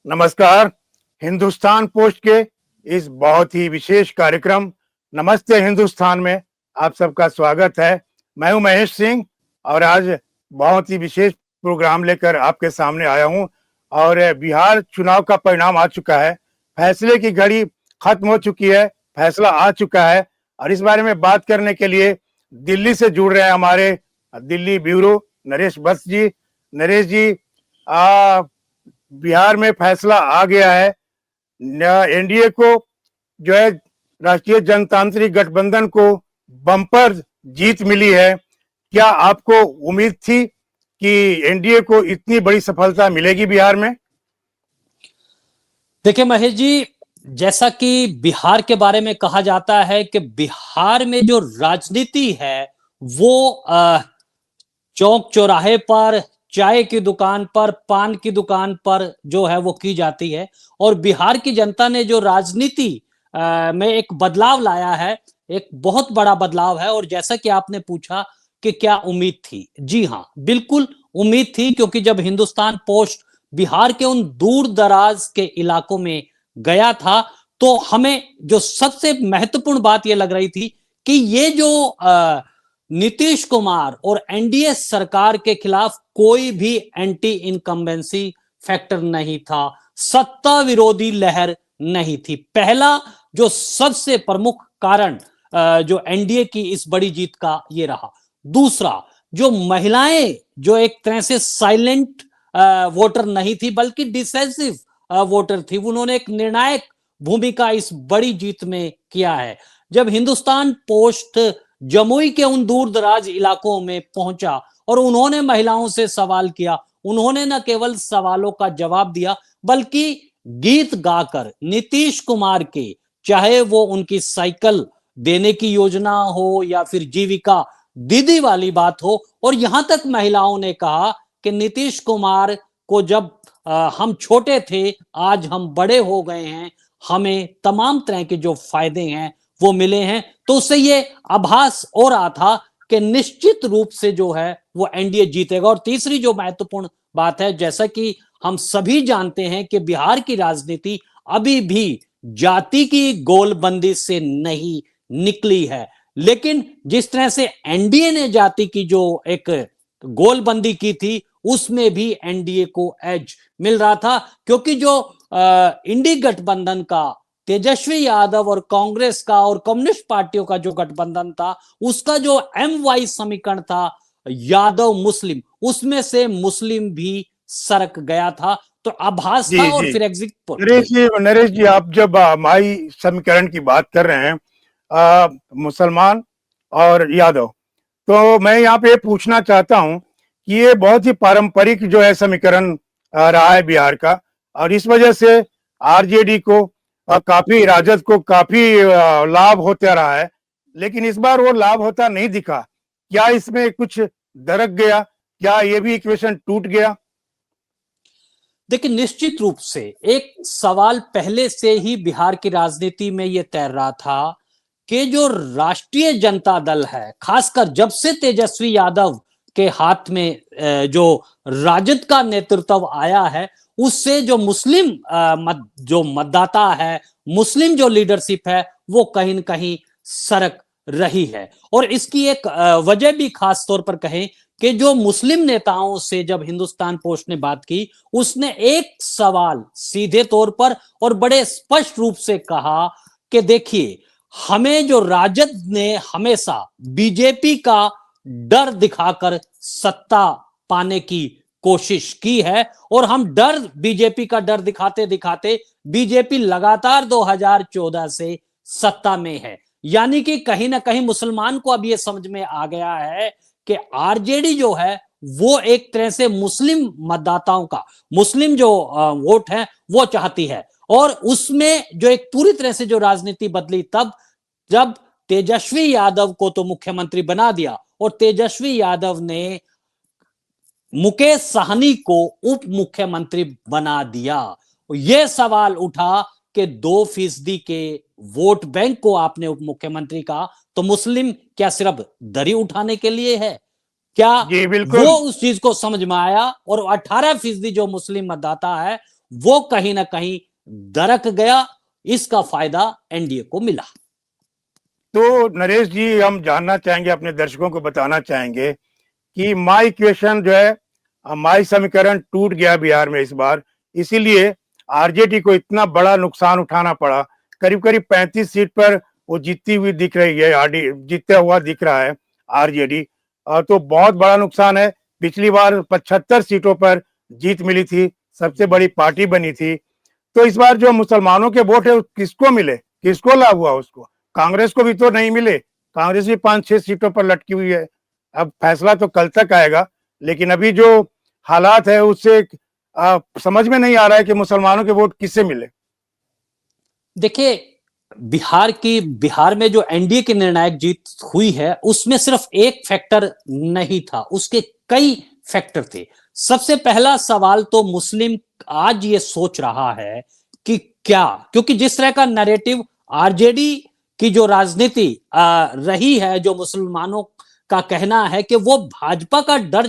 नमस्कार। हिंदुस्तान पोस्ट के इस बहुत ही विशेष कार्यक्रम नमस्ते हिंदुस्तान में आप सबका स्वागत है। मैं हूं महेश सिंह और आज बहुत ही विशेष प्रोग्राम लेकर आपके सामने आया हूं। और बिहार चुनाव का परिणाम आ चुका है, फैसले की घड़ी खत्म हो चुकी है, फैसला आ चुका है और इस बारे में बात करने के लिए दिल्ली से जुड़ रहे हैं हमारे दिल्ली ब्यूरो नरेश बस जी। नरेश जी, बिहार में फैसला आ गया है, एनडीए को जो है राष्ट्रीय जनतांत्रिक गठबंधन को बम्पर जीत मिली है। क्या आपको उम्मीद थी कि एनडीए को इतनी बड़ी सफलता मिलेगी बिहार में? देखिए महेश जी, जैसा कि बिहार के बारे में कहा जाता है कि बिहार में जो राजनीति है वो चौक चौराहे पर, चाय की दुकान पर, पान की दुकान पर जो है वो की जाती है। और बिहार की जनता ने जो राजनीति में एक बदलाव लाया है, एक बहुत बड़ा बदलाव है। और जैसा कि आपने पूछा कि क्या उम्मीद थी, जी हाँ, बिल्कुल उम्मीद थी, क्योंकि जब हिंदुस्तान पोस्ट बिहार के उन दूर दराज के इलाकों में गया था तो हमें जो सबसे महत्वपूर्ण बात यह लग रही थी कि ये जो नीतीश कुमार और एनडीए सरकार के खिलाफ कोई भी एंटी इनकम्बेंसी फैक्टर नहीं था, सत्ता विरोधी लहर नहीं थी। पहला जो सबसे प्रमुख कारण जो एनडीए की इस बड़ी जीत का ये रहा। दूसरा, जो महिलाएं जो एक तरह से साइलेंट वोटर नहीं थी बल्कि डिसाइसिव वोटर थी, उन्होंने एक निर्णायक भूमिका इस बड़ी जीत में किया है। जब हिंदुस्तान पोस्ट जमुई के उन दूर दराज इलाकों में पहुंचा और उन्होंने महिलाओं से सवाल किया, उन्होंने न केवल सवालों का जवाब दिया बल्कि गीत गाकर नीतीश कुमार के, चाहे वो उनकी साइकिल देने की योजना हो या फिर जीविका दीदी वाली बात हो, और यहां तक महिलाओं ने कहा कि नीतीश कुमार को जब हम छोटे थे, आज हम बड़े हो गए हैं, हमें तमाम तरह के जो फायदे हैं वो मिले हैं। तो उससे ये आभास हो रहा था कि निश्चित रूप से जो है वो एनडीए जीतेगा। और तीसरी जो महत्वपूर्ण बात है, जैसा कि हम सभी जानते हैं कि बिहार की राजनीति अभी भी जाति की गोलबंदी से नहीं निकली है, लेकिन जिस तरह से एनडीए ने जाति की जो एक गोलबंदी की थी उसमें भी एनडीए को एज मिल रहा था, क्योंकि जो इंडी गठबंधन का तेजस्वी यादव और कांग्रेस का और कम्युनिस्ट पार्टियों का जो गठबंधन था, उसका जो एम वाई समीकरण था यादव मुस्लिम, उसमें से मुस्लिम भी सरक गया था। तो आभास था और फिर एग्जिट पोल। नरेश जी, आप जब माई समीकरण की बात कर रहे हैं, मुसलमान और यादव, तो मैं यहाँ पे पूछना चाहता हूँ कि ये बहुत ही पारंपरिक जो है समीकरण रहा है बिहार का, और इस वजह से आरजेडी को काफी, राजद को काफी लाभ होता रहा है, लेकिन इस बार वो लाभ होता नहीं दिखा। क्या इसमें कुछ दरक गया? क्या ये भी इक्वेशन टूट गया? देखिए, निश्चित रूप से एक सवाल पहले से ही बिहार की राजनीति में यह तैर रहा था कि जो राष्ट्रीय जनता दल है, खासकर जब से तेजस्वी यादव के हाथ में जो राजद का नेतृत्व आया है, उससे जो मुस्लिम जो मतदाता है, मुस्लिम जो लीडरशिप है, वो कहीं न कहीं सरक रही है। और इसकी एक वजह भी खास तौर पर कहें कि जो मुस्लिम नेताओं से जब हिंदुस्तान पोस्ट ने बात की, उसने एक सवाल सीधे तौर पर और बड़े स्पष्ट रूप से कहा कि देखिए, हमें जो राजद ने हमेशा बीजेपी का डर दिखाकर सत्ता पाने की कोशिश की है, और हम बीजेपी का डर दिखाते दिखाते बीजेपी लगातार 2014 से सत्ता में है। यानी कि कहीं ना कहीं मुसलमान को अब यह समझ में आ गया है कि आरजेडी जो है वो एक तरह से मुस्लिम मतदाताओं का, मुस्लिम जो वोट है वो चाहती है। और उसमें जो एक पूरी तरह से जो राजनीति बदली तब जब तेजस्वी यादव को तो मुख्यमंत्री बना दिया और तेजस्वी यादव ने मुकेश सहनी को उप मुख्यमंत्री बना दिया। यह सवाल उठा कि 2% के वोट बैंक को आपने उप मुख्यमंत्री का, तो मुस्लिम क्या सिर्फ दरी उठाने के लिए है क्या? जी बिल्कुल। वो उस चीज को समझ में आया और 18% जो मुस्लिम मतदाता है वो कहीं ना कहीं दरक गया। इसका फायदा एनडीए को मिला। तो नरेश जी, हम जानना चाहेंगे, अपने दर्शकों को बताना चाहेंगे कि माई इक्वेशन जो है, माई समीकरण टूट गया बिहार में इस बार, इसीलिए आरजेडी को इतना बड़ा नुकसान उठाना पड़ा। करीब करीब 35 सीट पर वो जीतती हुई दिख रही है, आरडी जीतता हुआ दिख रहा है आरजेडी। तो बहुत बड़ा नुकसान है। पिछली बार 75 सीटों पर जीत मिली थी, सबसे बड़ी पार्टी बनी थी। तो इस बार जो मुसलमानों के वोट है किसको मिले, किसको लाभ हुआ? उसको कांग्रेस को भी तो नहीं मिले। कांग्रेस भी 5-6 सीटों पर लटकी हुई है। अब फैसला तो कल तक आएगा, लेकिन अभी जो हालात है उससे समझ में नहीं आ रहा है कि मुसलमानों के वोट किससे मिले। देखिए, बिहार में जो एनडीए की निर्णायक जीत हुई है उसमें सिर्फ एक फैक्टर नहीं था, उसके कई फैक्टर थे। सबसे पहला सवाल तो मुस्लिम आज ये सोच रहा है कि क्या, क्योंकि जिस तरह का नैरेटिव आरजेडी की जो राजनीति रही है, जो मुसलमानों का कहना है कि वो भाजपा का डर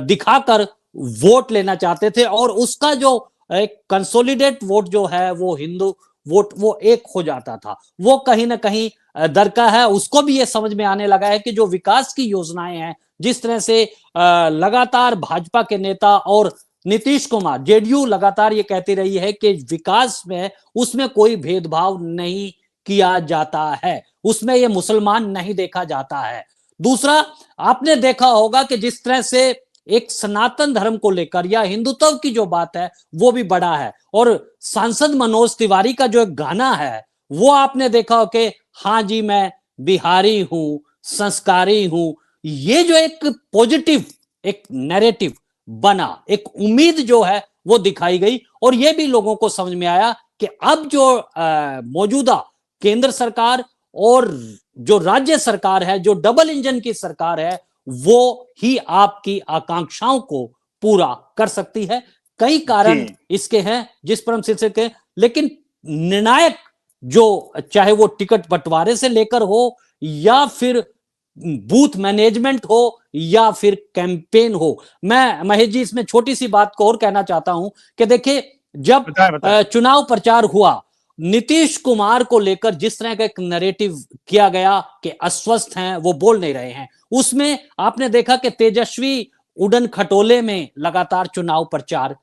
दिखाकर वोट लेना चाहते थे और उसका जो एक कंसोलिडेट वोट जो है वो हिंदू वोट वो एक हो जाता था, वो कहीं ना कहीं दरका है। उसको भी ये समझ में आने लगा है कि जो विकास की योजनाएं हैं, जिस तरह से लगातार भाजपा के नेता और नीतीश कुमार, जेडीयू लगातार ये कहती रही है कि विकास में उसमें कोई भेदभाव नहीं किया जाता है, उसमें ये मुसलमान नहीं देखा जाता है। दूसरा, आपने देखा होगा कि जिस तरह से एक सनातन धर्म को लेकर या हिंदुत्व की जो बात है वो भी बड़ा है। और सांसद मनोज तिवारी का जो एक गाना है वो आपने देखा हो कि हाँ जी मैं बिहारी हूं, संस्कारी हूं। ये जो एक पॉजिटिव एक नैरेटिव बना, एक उम्मीद जो है वो दिखाई गई और ये भी लोगों को समझ में आया कि अब जो मौजूदा केंद्र सरकार और जो राज्य सरकार है, जो डबल इंजन की सरकार है, वो ही आपकी आकांक्षाओं को पूरा कर सकती है। कई कारण इसके हैं जिस पर हम शीर्षक है, लेकिन निर्णायक जो, चाहे वो टिकट बंटवारे से लेकर हो या फिर बूथ मैनेजमेंट हो या फिर कैंपेन हो। मैं महेश जी इसमें छोटी सी बात को और कहना चाहता हूं कि देखिए, जब बताए। चुनाव प्रचार हुआ, नीतीश कुमार को लेकर जिस तरह का एक नैरेटिव किया गया कि अस्वस्थ हैं, वो बोल नहीं रहे हैं, उसमें आपने देखा कि तेजस्वी उड़न खटोले में लगातार चुनाव प्रचार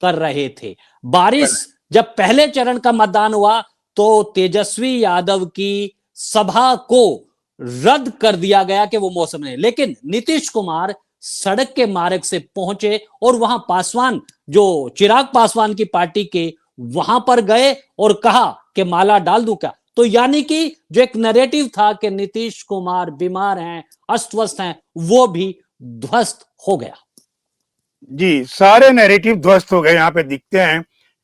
कर रहे थे। बारिश जब पहले चरण का मतदान हुआ तो तेजस्वी यादव की सभा को रद्द कर दिया गया कि वो मौसम नहीं, लेकिन नीतीश कुमार सड़क के मार्ग से पहुंचे और वहां पासवान, जो चिराग पासवान की पार्टी के, वहां पर गए और कहा कि माला डाल दूं क्या। तो यानी कि जो एक नैरेटिव था कि नीतीश कुमार बीमार हैं, अस्वस्थ हैं, वो भी ध्वस्त हो गया। जी, सारे नैरेटिव ध्वस्त हो गए यहाँ पे दिखते हैं।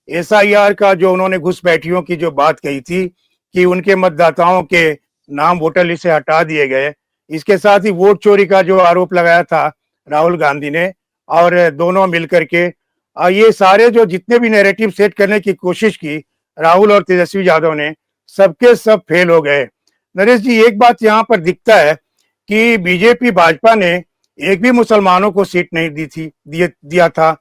एसआईआर का जो उन्होंने घुसपैठियों की जो बात कही थी कि उनके मतदाताओं के नाम वोटर लिस्ट से हटा दिए गए, इसके साथ ही वोट चोरी का जो आरोप लगाया था राहुल गांधी ने और दोनों मिलकर के, ये सारे जो जितने भी नैरेटिव सेट करने की कोशिश की राहुल और तेजस्वी यादव ने, सबके सब फेल हो गए। नरेश जी, एक बात यहाँ पर दिखता है कि बीजेपी भाजपा ने एक भी मुसलमानों को सीट नहीं दी थी, दिया था।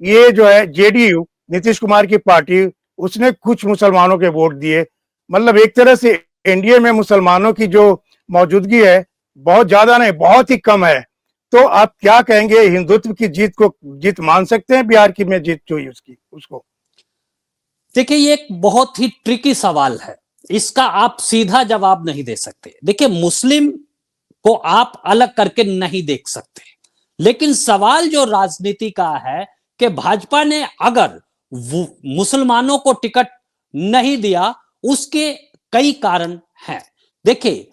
ये जो है जेडीयू, नीतीश कुमार की पार्टी, उसने कुछ मुसलमानों के वोट दिए। मतलब एक तरह से एनडीए में मुसलमानों की जो मौजूदगी है बहुत ज्यादा नहीं, बहुत ही कम है। तो आप क्या कहेंगे, हिंदुत्व की जीत को जीत मान सकते हैं बिहार की में जीत जो हुई उसको? देखिए, ये एक बहुत ही ट्रिकी सवाल है, इसका आप सीधा जवाब नहीं दे सकते। देखिए, मुस्लिम को आप अलग करके नहीं देख सकते, लेकिन सवाल जो राजनीति का है कि भाजपा ने अगर मुसलमानों को टिकट नहीं दिया, उसके कई कारण हैं। देखिए,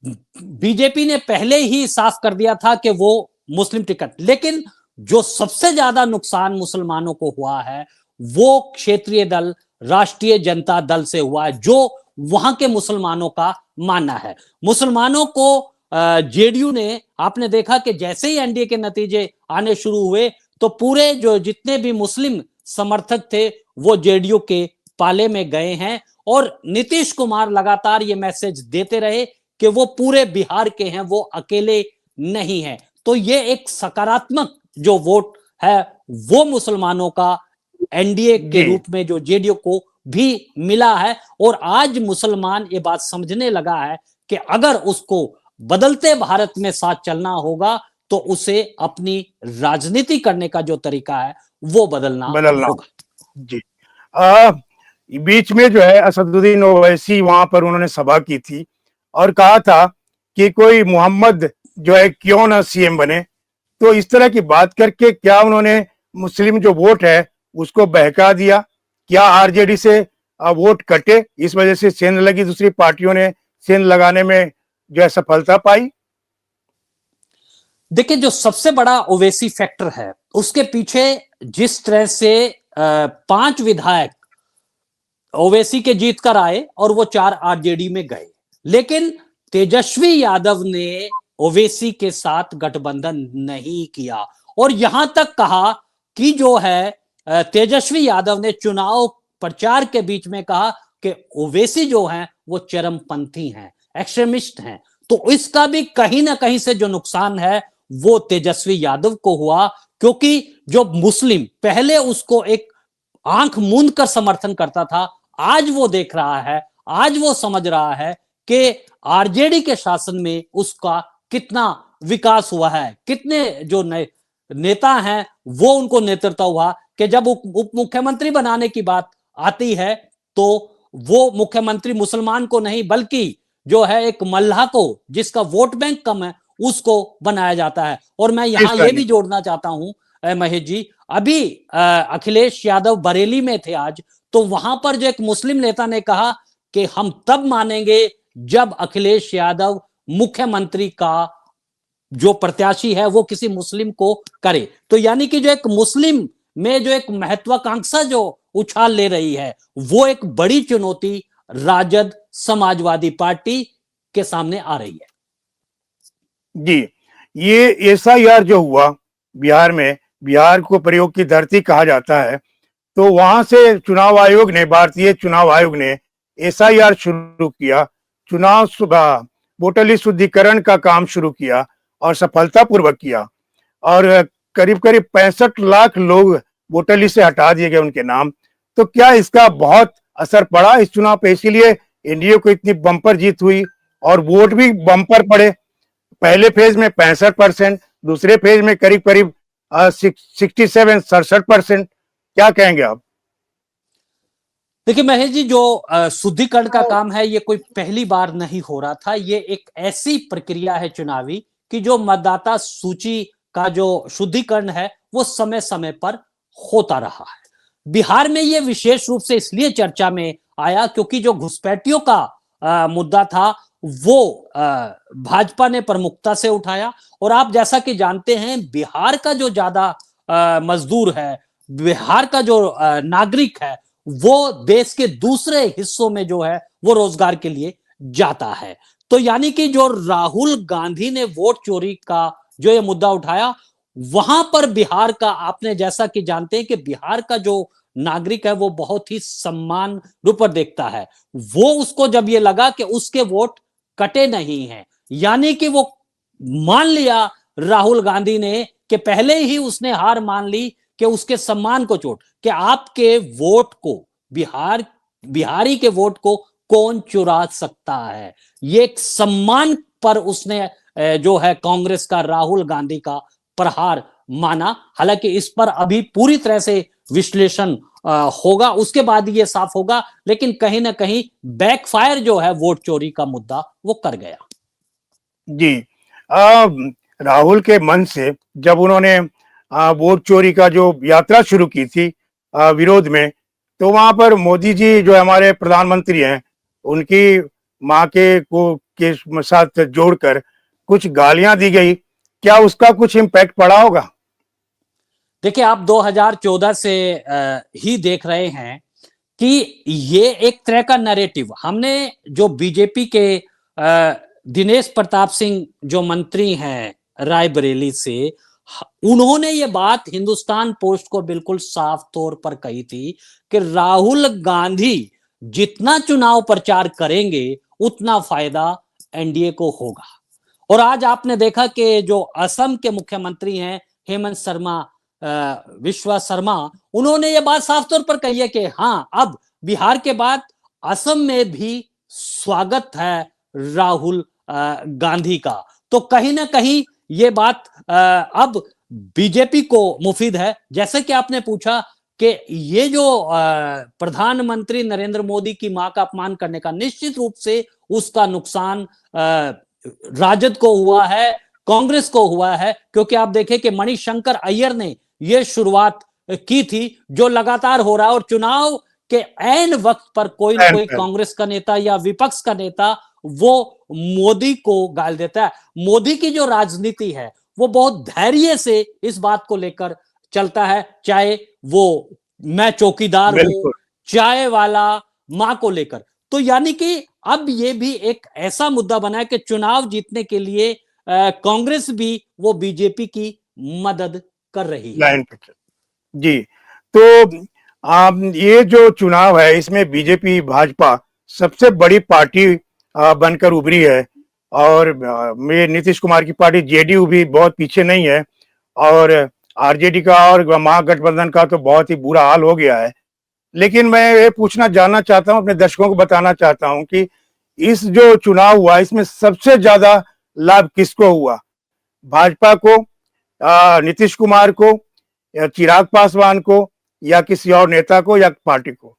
बीजेपी ने पहले ही साफ कर दिया था कि वो मुस्लिम टिकट, लेकिन जो सबसे ज्यादा नुकसान मुसलमानों को हुआ है वो क्षेत्रीय दल राष्ट्रीय जनता दल से हुआ है, जो वहां के मुसलमानों का मानना है। मुसलमानों को जेडीयू ने, आपने देखा कि जैसे ही एनडीए के नतीजे आने शुरू हुए तो पूरे जो जितने भी मुस्लिम समर्थक थे वो जेडीयू के पाले में गए हैं और नीतीश कुमार लगातार ये मैसेज देते रहे कि वो पूरे बिहार के हैं, वो अकेले नहीं हैं। तो ये एक सकारात्मक जो वोट है वो मुसलमानों का एनडीए के जी रूप में जो जेडीयू को भी मिला है। और आज मुसलमान ये बात समझने लगा है कि अगर उसको बदलते भारत में साथ चलना होगा तो उसे अपनी राजनीति करने का जो तरीका है वो बदलना बदलना। होगा। जी आ, बीच में जो है असदुद्दीन ओवैसी वहां पर उन्होंने सभा की थी और कहा था कि कोई मोहम्मद जो है क्यों ना सीएम बने। तो इस तरह की बात करके क्या उन्होंने मुस्लिम जो वोट है उसको बहका दिया? क्या आरजेडी से वोट कटे, इस वजह से सेंध लगी, दूसरी पार्टियों ने सेंध लगाने में जो है सफलता पाई? देखिए, जो सबसे बड़ा ओवैसी फैक्टर है उसके पीछे जिस तरह से 5 विधायक ओवैसी के जीत कर आए और वो 4 आरजेडी में गए, लेकिन तेजस्वी यादव ने ओवैसी के साथ गठबंधन नहीं किया। और यहां तक कहा कि जो है तेजस्वी यादव ने चुनाव प्रचार के बीच में कहा कि ओवैसी जो हैं वो चरमपंथी हैं, एक्सट्रीमिस्ट हैं। तो इसका भी कहीं ना कहीं से जो नुकसान है वो तेजस्वी यादव को हुआ, क्योंकि जो मुस्लिम पहले उसको एक आंख मूंद कर समर्थन करता था, आज वो देख रहा है, आज वो समझ रहा है कि आरजेडी के शासन में उसका कितना विकास हुआ है, कितने जो नेता हैं वो उनको नेतृत्व हुआ कि जब उप मुख्यमंत्री बनाने की बात आती है तो वो मुख्यमंत्री मुसलमान को नहीं बल्कि जो है एक मल्लाह को, जिसका वोट बैंक कम है, उसको बनाया जाता है। और मैं यहां ये भी जोड़ना चाहता हूं महेश जी, अभी अखिलेश यादव बरेली में थे आज, तो वहां पर जो एक मुस्लिम नेता ने कहा कि हम तब मानेंगे जब अखिलेश यादव मुख्यमंत्री का जो प्रत्याशी है वो किसी मुस्लिम को करे। तो यानी कि जो एक मुस्लिम में जो एक महत्वाकांक्षा जो उछाल ले रही है वो एक बड़ी चुनौती राजद समाजवादी पार्टी के सामने आ रही है। जी, ये एसआईआर जो हुआ बिहार में, बिहार को प्रयोग की धरती कहा जाता है, तो वहां से चुनाव आयोग ने, भारतीय चुनाव आयोग ने एसआईआर शुरू किया, चुनाव वोटर लिस्ट शुद्धिकरण का काम शुरू किया और सफलतापूर्वक किया। और करीब करीब 65 लाख लोग वोटर लिस्ट से हटा दिए गए उनके नाम। तो क्या इसका बहुत असर पड़ा इस चुनाव पे? इसीलिए एनडीए को इतनी बम्पर जीत हुई और वोट भी बम्पर पड़े। पहले फेज में 65%, दूसरे फेज में करीब करीब 67-67%। क्या कहेंगे आप? देखिए महेश जी, जो शुद्धिकरण का काम है ये कोई पहली बार नहीं हो रहा था। ये एक ऐसी प्रक्रिया है चुनावी कि जो मतदाता सूची का जो शुद्धिकरण है वो समय समय पर होता रहा है। बिहार में ये विशेष रूप से इसलिए चर्चा में आया क्योंकि जो घुसपैठियों का मुद्दा था वो भाजपा ने प्रमुखता से उठाया। और आप जैसा कि जानते हैं बिहार का जो ज्यादा मजदूर है, बिहार का जो नागरिक है, वो देश के दूसरे हिस्सों में जो है वो रोजगार के लिए जाता है। तो यानी कि जो राहुल गांधी ने वोट चोरी का जो ये मुद्दा उठाया, वहां पर बिहार का, आपने जैसा कि जानते हैं कि बिहार का जो नागरिक है वो बहुत ही सम्मान रूप पर देखता है। वो उसको जब ये लगा कि उसके वोट कटे नहीं हैं, यानी कि वो मान लिया राहुल गांधी ने कि पहले ही उसने हार मान ली कि उसके सम्मान को चोट, कि आपके वोट को, बिहारी के वोट को कौन चुरा सकता है। ये एक सम्मान पर उसने जो है कांग्रेस का, राहुल गांधी का प्रहार माना। हालांकि इस पर अभी पूरी तरह से विश्लेषण होगा, उसके बाद ये साफ होगा, लेकिन कहीं ना कहीं बैकफायर जो है वोट चोरी का मुद्दा वो कर गया। जी, राहुल के मन से जब उन्होंने वोट चोरी का जो यात्रा शुरू की थी विरोध में, तो वहां पर मोदी जी जो हमारे प्रधानमंत्री हैं उनकी मां के साथ जोड़कर कुछ गालियां दी गई। क्या उसका कुछ इम्पैक्ट पड़ा होगा? देखिए, आप 2014 से ही देख रहे हैं कि ये एक तरह का नैरेटिव, हमने जो बीजेपी के दिनेश प्रताप सिंह जो मंत्री हैं रायबरेली से, उन्होंने ये बात हिंदुस्तान पोस्ट को बिल्कुल साफ तौर पर कही थी कि राहुल गांधी जितना चुनाव प्रचार करेंगे उतना फायदा एनडीए को होगा। और आज आपने देखा कि जो असम के मुख्यमंत्री हैं हेमंत शर्मा विश्वा शर्मा, उन्होंने ये बात साफ तौर पर कही है कि हाँ, अब बिहार के बाद असम में भी स्वागत है राहुल गांधी का। तो कहीं ना कहीं ये बात अब बीजेपी को मुफीद है। जैसे कि आपने पूछा कि ये जो प्रधानमंत्री नरेंद्र मोदी की मां का अपमान करने का, निश्चित रूप से उसका नुकसान राजद को हुआ है, कांग्रेस को हुआ है। क्योंकि आप देखें कि मणिशंकर अय्यर ने यह शुरुआत की थी, जो लगातार हो रहा है, और चुनाव के ऐन वक्त पर कोई ना कोई कांग्रेस का नेता या विपक्ष का नेता वो मोदी को गाल देता है। मोदी की जो राजनीति है वो बहुत धैर्य से इस बात को लेकर चलता है, चाहे वो मैं चौकीदार हूं, चाय वाला मां को लेकर। तो यानी कि अब ये भी एक ऐसा मुद्दा बना है कि चुनाव जीतने के लिए कांग्रेस भी वो बीजेपी की मदद कर रही है। जी, तो ये जो चुनाव है इसमें बीजेपी भाजपा सबसे बड़ी पार्टी बनकर उभरी है, और नीतीश कुमार की पार्टी जेडीयू भी बहुत पीछे नहीं है, और आरजेडी का और महागठबंधन का तो बहुत ही बुरा हाल हो गया है। लेकिन मैं ये जानना चाहता हूं, अपने दर्शकों को बताना चाहता हूं कि इस जो चुनाव हुआ इसमें सबसे ज्यादा लाभ किसको हुआ? भाजपा को, नीतीश कुमार को, या चिराग पासवान को, या किसी और नेता को, या पार्टी को?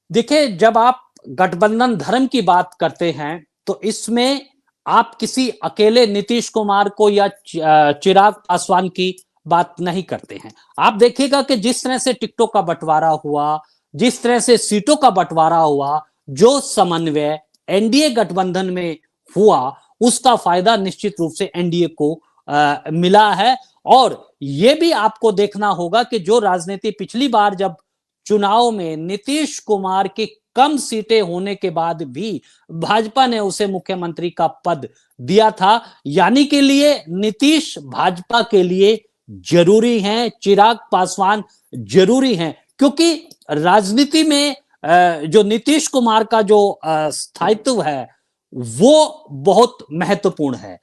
देखिए, जब आप गठबंधन धर्म की बात करते हैं तो इसमें आप किसी अकेले नीतीश कुमार को या चिराग पासवान की बात नहीं करते हैं। आप देखिएगा कि जिस तरह से टिकटों का बंटवारा हुआ, जिस तरह से सीटों का बंटवारा हुआ, जो समन्वय एनडीए गठबंधन में हुआ, उसका फायदा निश्चित रूप से एनडीए को मिला है। और यह भी आपको देखना होगा कि जो राजनीति पिछली बार जब चुनाव में नीतीश कुमार की कम सीटें होने के बाद भी भाजपा ने उसे मुख्यमंत्री का पद दिया था, यानी के लिए नीतीश भाजपा के लिए जरूरी हैं, चिराग पासवान जरूरी हैं। क्योंकि राजनीति में जो नीतीश कुमार का जो स्थायित्व है वो बहुत महत्वपूर्ण है।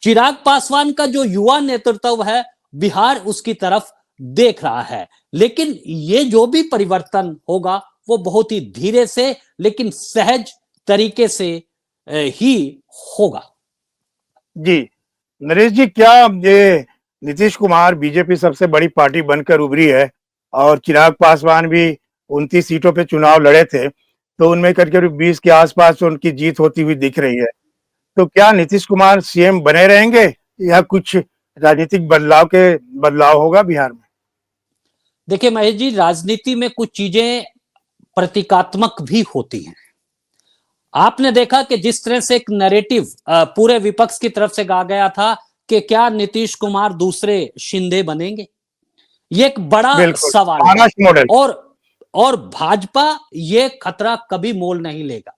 चिराग पासवान का जो युवा नेतृत्व है, बिहार उसकी तरफ देख रहा है। लेकिन ये जो भी परिवर्तन होगा वो बहुत ही धीरे से लेकिन सहज तरीके से ही होगा। जी नरेश जी, क्या ये नीतीश कुमार बीजेपी सबसे बड़ी पार्टी बनकर उभरी है, और चिराग पासवान भी 29 सीटों पे चुनाव लड़े थे, तो उनमें करीब 20 के आसपास उनकी जीत होती हुई दिख रही है। तो क्या नीतीश कुमार सीएम बने रहेंगे, या कुछ राजनीतिक बदलाव होगा बिहार में? देखिए महेश जी, राजनीति में कुछ चीजें प्रतीकात्मक भी होती हैं। आपने देखा कि जिस तरह से एक नैरेटिव पूरे विपक्ष की तरफ से कहा गया था कि क्या नीतीश कुमार दूसरे शिंदे बनेंगे, ये एक बड़ा सवाल है। और भाजपा ये खतरा कभी मोल नहीं लेगा,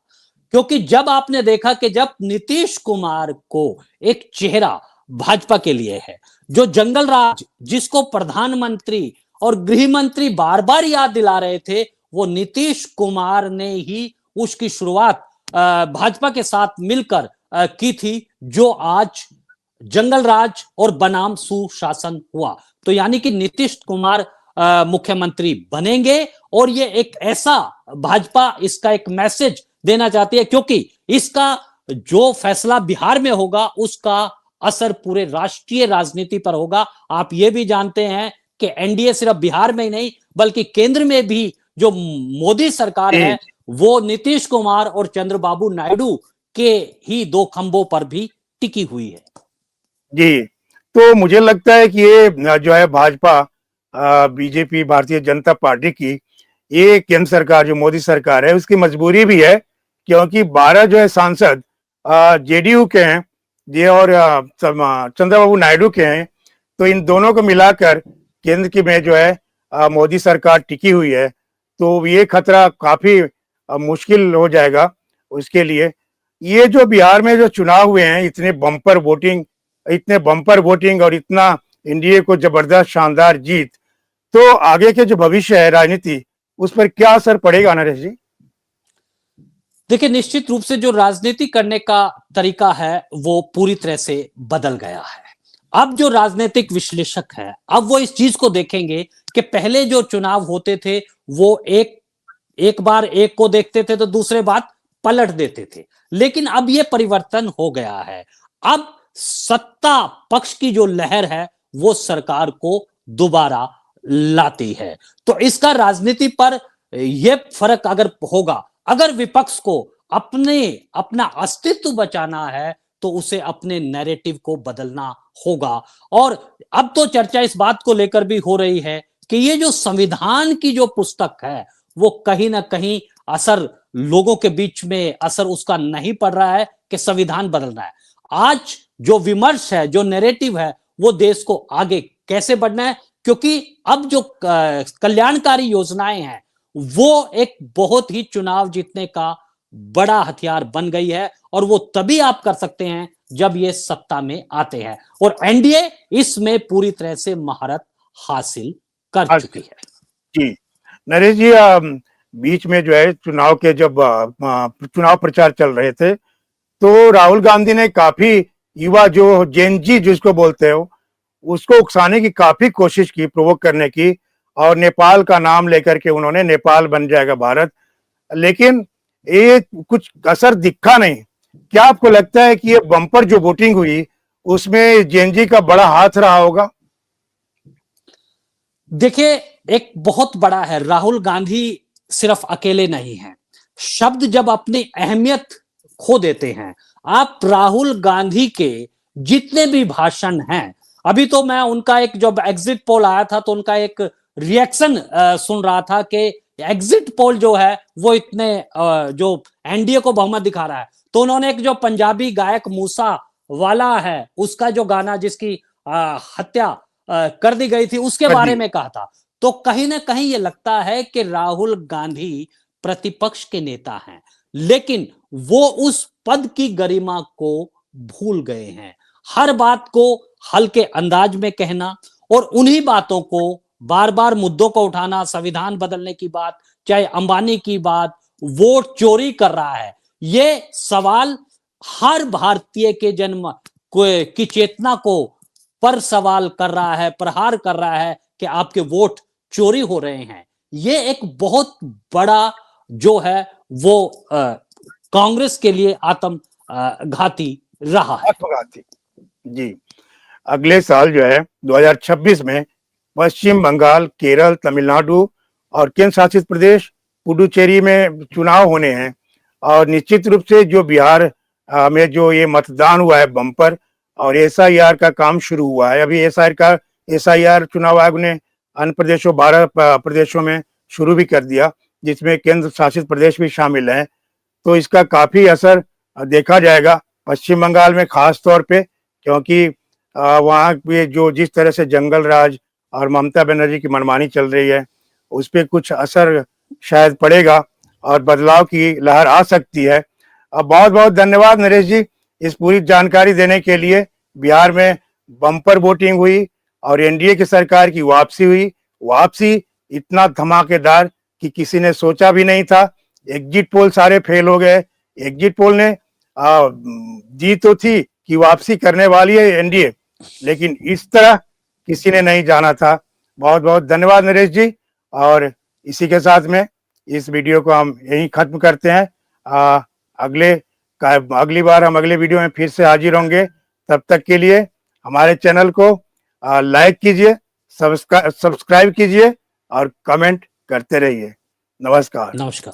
क्योंकि जब आपने देखा कि जब नीतीश कुमार को एक चेहरा भाजपा के लिए है, जो जंगल राज जिसको प्रधानमंत्री और गृह मंत्री बार बार याद दिला रहे थे, वो नीतीश कुमार ने ही उसकी शुरुआत भाजपा के साथ मिलकर की थी, जो आज जंगल राज और बनाम सुशासन हुआ। तो यानी कि नीतीश कुमार मुख्यमंत्री बनेंगे, और ये एक ऐसा भाजपा इसका एक मैसेज देना चाहती है, क्योंकि इसका जो फैसला बिहार में होगा उसका असर पूरे राष्ट्रीय राजनीति पर होगा। आप ये भी जानते हैं कि एनडीए सिर्फ बिहार में ही नहीं बल्कि केंद्र में भी जो मोदी सरकार है वो नीतीश कुमार और चंद्रबाबू नायडू के ही दो खंभों पर भी टिकी हुई है। जी, तो मुझे लगता है कि ये जो है भाजपा, बीजेपी, भारतीय जनता पार्टी की ये केंद्र सरकार जो मोदी सरकार है उसकी मजबूरी भी है, क्योंकि 12 जो है सांसद जेडीयू के हैं ये, और चंद्रबाबू नायडू के हैं। तो इन दोनों को मिलाकर केंद्र की में जो है मोदी सरकार टिकी हुई है, तो ये खतरा काफी मुश्किल हो जाएगा उसके लिए। ये जो बिहार में जो चुनाव हुए हैं, इतने बम्पर वोटिंग और इतना एनडीए को जबरदस्त शानदार जीत, तो आगे के जो भविष्य है राजनीति उस पर क्या असर पड़ेगा नरेश जी? देखिए, निश्चित रूप से जो राजनीति करने का तरीका है वो पूरी तरह से बदल गया है। अब जो राजनीतिक विश्लेषक है, अब वो इस चीज को देखेंगे कि पहले जो चुनाव होते थे वो एक बार एक को देखते थे तो दूसरे बात पलट देते थे, लेकिन अब ये परिवर्तन हो गया है। अब सत्ता पक्ष की जो लहर है वो सरकार को दोबारा लाती है। तो इसका राजनीति पर यह फर्क अगर होगा, अगर विपक्ष को अपना अस्तित्व बचाना है तो उसे अपने नैरेटिव को बदलना होगा। और अब तो चर्चा इस बात को लेकर भी हो रही है कि ये जो संविधान की जो पुस्तक है वो कहीं ना कहीं असर लोगों के बीच में असर उसका नहीं पड़ रहा है कि संविधान बदल रहा है। आज जो विमर्श है, जो नैरेटिव है, वो देश को आगे कैसे बढ़ना है, क्योंकि अब जो कल्याणकारी योजनाएं हैं वो एक बहुत ही चुनाव जीतने का बड़ा हथियार बन गई है, और वो तभी आप कर सकते हैं जब ये सत्ता में आते हैं, और एनडीए इसमें पूरी तरह से महारत हासिल कर चुकी है। जी नरेश जी, बीच में जो है चुनाव के जब चुनाव प्रचार चल रहे थे तो राहुल गांधी ने काफी युवा जो जेनजी जिसको बोलते हो उसको उकसाने की काफी कोशिश की, प्रोवोक करने की, और नेपाल का नाम लेकर के उन्होंने नेपाल बन जाएगा भारत, लेकिन ये कुछ असर दिखा नहीं। क्या आपको लगता है कि ये बम्पर जो वोटिंग हुई उसमें जेनजी का बड़ा हाथ रहा होगा? देखिए, एक बहुत बड़ा है, राहुल गांधी सिर्फ अकेले नहीं है। शब्द जब अपनी अहमियत खो देते हैं, आप राहुल गांधी के जितने भी भाषण हैं, अभी तो मैं उनका एक जब एग्जिट पोल आया था तो उनका एक रिएक्शन सुन रहा था कि एग्जिट पोल जो है वो इतने जो एनडीए को बहुमत दिखा रहा है, तो उन्होंने एक जो पंजाबी गायक मूसा वाला है उसका जो गाना जिसकी हत्या कर दी गई थी उसके बारे में कहा था। तो कहीं ना कहीं ये लगता है कि राहुल गांधी प्रतिपक्ष के नेता हैं, लेकिन वो उस पद की गरिमा को भूल गए हैं। हर बात को हल्के अंदाज में कहना और उन्हीं बातों को बार बार मुद्दों को उठाना, संविधान बदलने की बात, चाहे अंबानी की बात, वोट चोरी कर रहा है, ये सवाल हर भारतीय के जन्म की चेतना को पर सवाल कर रहा है, प्रहार कर रहा है कि आपके वोट चोरी हो रहे हैं। ये एक बहुत बड़ा जो है वो कांग्रेस के लिए आत्मघाती रहा है। आत्मघाती। जी, अगले साल जो है 2026 में पश्चिम बंगाल, केरल, तमिलनाडु और केंद्र शासित प्रदेश पुडुचेरी में चुनाव होने हैं, और निश्चित रूप से जो बिहार में जो ये मतदान हुआ है बम्पर और एसआईआर का काम शुरू हुआ है, अभी एसआईआर चुनाव आयोग ने अन्य प्रदेशों 12 प्रदेशों में शुरू भी कर दिया, जिसमें केंद्र शासित प्रदेश भी शामिल हैं। तो इसका काफी असर देखा जाएगा पश्चिम बंगाल में खास तौर पे, क्योंकि वहाँ पे जो जिस तरह से जंगल राज और ममता बनर्जी की मनमानी चल रही है उस पर कुछ असर शायद पड़ेगा और बदलाव की लहर आ सकती है। बहुत बहुत धन्यवाद नरेश जी इस पूरी जानकारी देने के लिए। बिहार में बम्पर वोटिंग हुई और एनडीए की सरकार की वापसी हुई, वापसी इतना धमाकेदार कि किसी ने सोचा भी नहीं था। एग्जिट पोल सारे फेल हो गए। एग्जिट पोल ने जी तो थी कि वापसी करने वाली है एनडीए, लेकिन इस तरह किसी ने नहीं जाना था। बहुत बहुत धन्यवाद नरेश जी, और इसी के साथ में इस वीडियो को हम यहीं खत्म करते हैं। अगली बार हम अगले वीडियो में फिर से हाजिर होंगे। तब तक के लिए हमारे चैनल को लाइक कीजिए, सब्सक्राइब कीजिए और कमेंट करते रहिए। नमस्कार। नमस्कार।